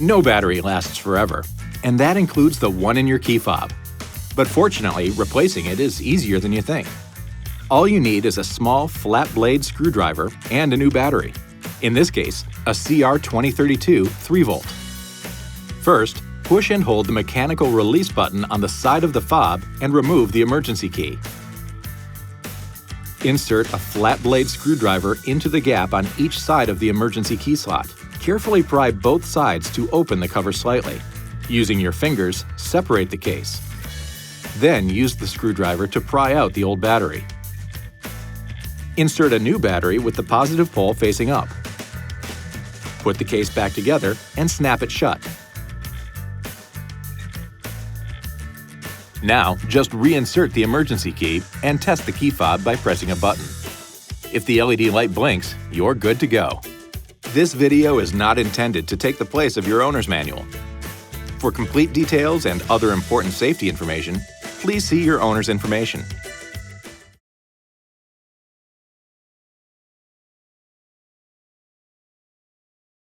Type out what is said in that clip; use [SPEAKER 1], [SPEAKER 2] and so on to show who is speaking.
[SPEAKER 1] No battery lasts forever, and that includes the one in your key fob. But fortunately, replacing it is easier than you think. All you need is a small, flat blade screwdriver and a new battery. In this case, a CR2032 3-volt. First, push and hold the mechanical release button on the side of the fob and remove the emergency key. Insert a flat blade screwdriver into the gap on each side of the emergency key slot. Carefully pry both sides to open the cover slightly. Using your fingers, separate the case. Then use the screwdriver to pry out the old battery. Insert a new battery with the positive pole facing up. Put the case back together and snap it shut. Now, just reinsert the emergency key and test the key fob by pressing a button. If the LED light blinks, you're good to go. This video is not intended to take the place of your owner's manual. For complete details and other important safety information, please see your owner's information.